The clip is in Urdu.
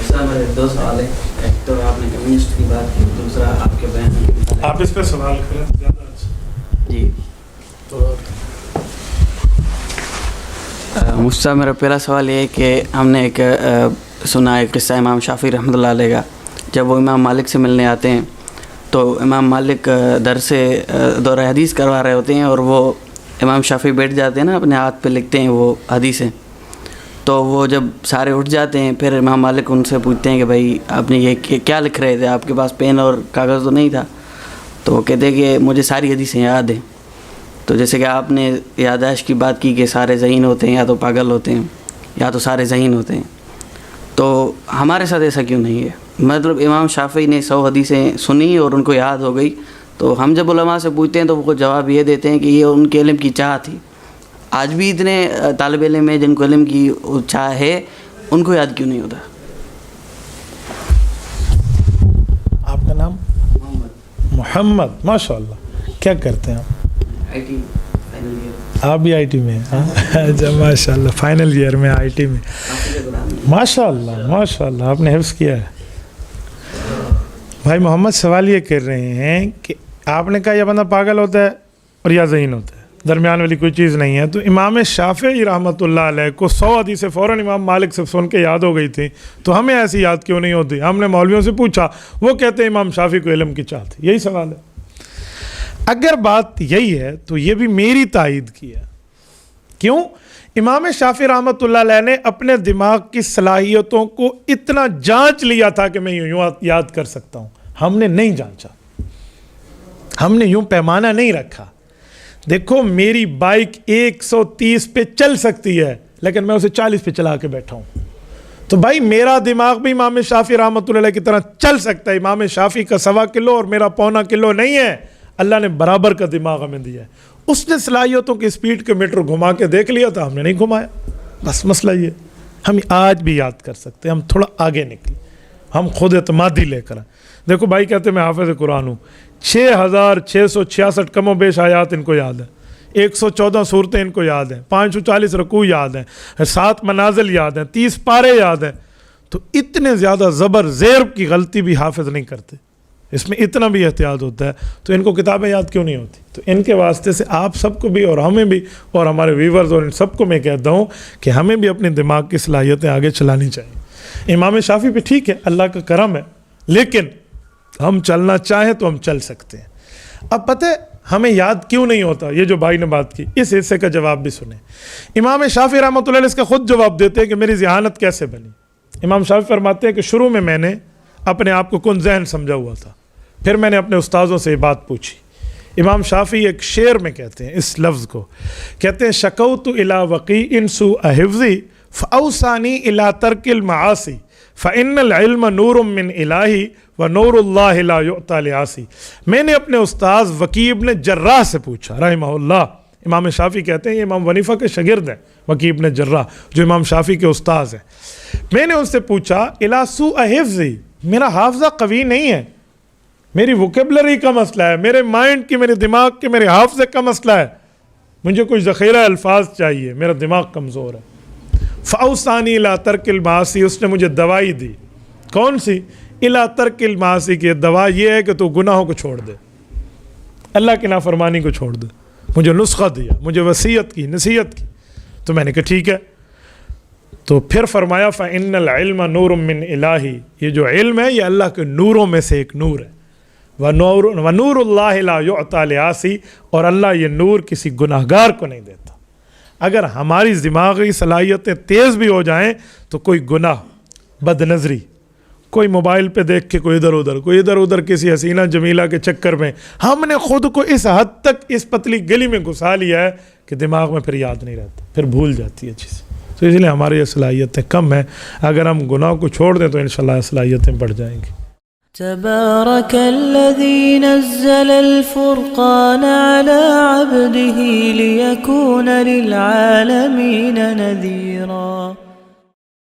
سر میرے دو سوال ہیں. ایک تو آپ نے کمیونسٹ کی بات کی, دوسرا آپ کے بیان میں آپ اس پہ سوال کریں زیادہ اچھا. جی تو مجھ سے میرا پہلا سوال یہ ہے کہ ہم نے ایک سنا ہے قصہ امام شافعی رحمۃ اللہ علیہ کا. جب وہ امام مالک سے ملنے آتے ہیں تو امام مالک در سے دورہ حدیث کروا رہے ہوتے ہیں, اور وہ امام شافعی بیٹھ جاتے ہیں نا, اپنے ہاتھ پہ لکھتے ہیں وہ حدیثیں. تو وہ جب سارے اٹھ جاتے ہیں پھر امام مالک ان سے پوچھتے ہیں کہ بھائی آپ نے یہ کیا لکھ رہے تھے, آپ کے پاس پین اور کاغذ تو نہیں تھا؟ تو وہ کہتے ہیں کہ مجھے ساری حدیثیں یاد ہیں. تو جیسے کہ آپ نے یادداشت کی بات کی کہ سارے ذہین ہوتے ہیں یا تو پاگل ہوتے ہیں یا تو سارے ذہین ہوتے ہیں, تو ہمارے ساتھ ایسا کیوں نہیں ہے؟ مطلب امام شافعی نے 100 حدیثیں سنی اور ان کو یاد ہو گئی, تو ہم جب علماء سے پوچھتے ہیں تو وہ جواب یہ دیتے ہیں کہ یہ ان کے علم کی چاہ تھی. آج بھی اتنے طالب علم ہیں جن کو علم کی چاہ ہے, ان کو یاد کیوں نہیں ہوتا؟ آپ کا نام؟ محمد. ماشاء اللہ. کیا کرتے ہیں آپ؟ آپ بھی آئی ٹی میں ہیں؟ اچھا ماشاء اللہ, فائنل ایئر میں آئی ٹی میں. ماشاء اللہ ماشاء اللہ, آپ نے حفظ کیا ہے. بھائی محمد سوال یہ کر رہے ہیں کہ آپ نے کہا یہ بندہ پاگل ہوتا ہے اور یا ذہین ہوتا ہے, درمیان والی کوئی چیز نہیں ہے. تو امام شافعی رحمۃ اللہ علیہ کو 100 حدیثیں فوراً امام مالک سے سن کے یاد ہو گئی تھی, تو ہمیں ایسی یاد کیوں نہیں ہوتی؟ ہم نے مولویوں سے پوچھا, وہ کہتے ہیں امام شافعی کو علم کی چاہ تھی. یہی سوال ہے. اگر بات یہی ہے تو یہ بھی میری تائید کی ہے. کیوں؟ امام شافعی رحمۃ اللہ علیہ نے اپنے دماغ کی صلاحیتوں کو اتنا جانچ لیا تھا کہ میں یوں یاد کر سکتا ہوں. ہم نے نہیں جانچا, ہم نے یوں پیمانہ نہیں رکھا. دیکھو میری بائک 130 پہ چل سکتی ہے لیکن میں اسے 40 پہ چلا کے بیٹھا ہوں, تو بھائی میرا دماغ بھی امام شافعی رحمۃ اللہ علیہ کی طرح چل سکتا ہے. امام شافعی کا 1.25 کلو اور میرا 0.25 کلو نہیں ہے. اللہ نے برابر کا دماغ ہمیں دیا ہے. اس نے صلاحیتوں کی سپیڈ کے میٹر گھما کے دیکھ لیا تھا, ہم نے نہیں گھمایا. بس مسئلہ یہ. ہم آج بھی یاد کر سکتے ہیں, ہم تھوڑا آگے نکلیں, ہم خود اعتمادی لے کر. دیکھو بھائی کہتے ہیں میں حافظ قرآن ہوں, 6666 کم و بیش آیات ان کو یاد ہے, 114 صورتیں ان کو یاد ہیں, 540 رکوع یاد ہیں, 7 منازل یاد ہیں, 30 پارے یاد ہیں. تو اتنے زیادہ زبر زیر کی غلطی بھی حافظ نہیں کرتے. اس میں اتنا بھی احتیاط ہوتا ہے, تو ان کو کتابیں یاد کیوں نہیں ہوتی؟ تو ان کے واسطے سے آپ سب کو بھی اور ہمیں بھی اور ہمارے ویورز اور ان سب کو میں کہتا ہوں کہ ہمیں بھی اپنے دماغ کی صلاحیتیں آگے چلانی چاہیے. امام شافعی پہ ٹھیک ہے, اللہ کا کرم ہے, لیکن ہم چلنا چاہیں تو ہم چل سکتے ہیں. اب پتہ ہے ہمیں یاد کیوں نہیں ہوتا؟ یہ جو بھائی نے بات کی, اس حصے کا جواب بھی سنیں. امام شافعی رحمۃ اللہ علیہ اس کا خود جواب دیتے ہیں کہ میری ذہانت کیسے بنی. امام شافعی فرماتے ہیں کہ شروع میں نے اپنے آپ کو کن ذہن سمجھا ہوا تھا, پھر میں نے اپنے استاذوں سے یہ بات پوچھی. امام شافعی ایک شعر میں کہتے ہیں اس لفظ کو, کہتے ہیں شکوت الی وقیع سوء حفظی فاوصانی الی ترک المعاصی فان العلم نور من الہی ونور اللہ لا یعطی لعاصی. میں نے اپنے استاذ وکیع بن جراح سے پوچھا رحمہ اللہ. امام شافعی کہتے ہیں یہ امام ونیفہ کے شاگرد ہیں, وکیع بن جراح جو امام شافعی کے استاذ ہیں. میں نے ان سے پوچھا الی سوء حفظی, میرا حافظہ قوی نہیں ہے, میری ووکیبلری کا مسئلہ ہے, میرے مائنڈ کی, میرے دماغ کے, میرے حافظے کا مسئلہ ہے, مجھے کچھ ذخیرہ الفاظ چاہیے, میرا دماغ کمزور ہے. فاوصانی الی ترک المعاصی, اس نے مجھے دوائی دی. کون سی؟ الی ترک المعاصی کی دوا یہ ہے کہ تو گناہوں کو چھوڑ دے, اللہ کی نافرمانی کو چھوڑ دے. مجھے نسخہ دیا, مجھے وصیت کی, نصیحت کی. تو میں نے کہا ٹھیک ہے. تو پھر فرمایا فإن العلم نور من الہی, یہ جو علم ہے یہ اللہ کے نوروں میں سے ایک نور ہے. ونور اللہ لا یعطی لعاصی, اور اللہ یہ نور کسی گناہگار کو نہیں دیتا. اگر ہماری دماغی صلاحیتیں تیز بھی ہو جائیں تو کوئی گناہ, بد نظری, کوئی موبائل پہ دیکھ کے کوئی ادھر ادھر کسی حسینہ جمیلہ کے چکر میں ہم نے خود کو اس حد تک اس پتلی گلی میں گھسا لیا ہے کہ دماغ میں پھر یاد نہیں رہتا, پھر بھول جاتی ہے چیزیں. تو اس لیے ہماری یہ صلاحیتیں کم ہیں. اگر ہم گناہ کو چھوڑ دیں تو انشاءاللہ صلاحیتیں بڑھ جائیں گی. تبارك الذي نزل الفرقان على عبده ليكون للعالمين نذيرا.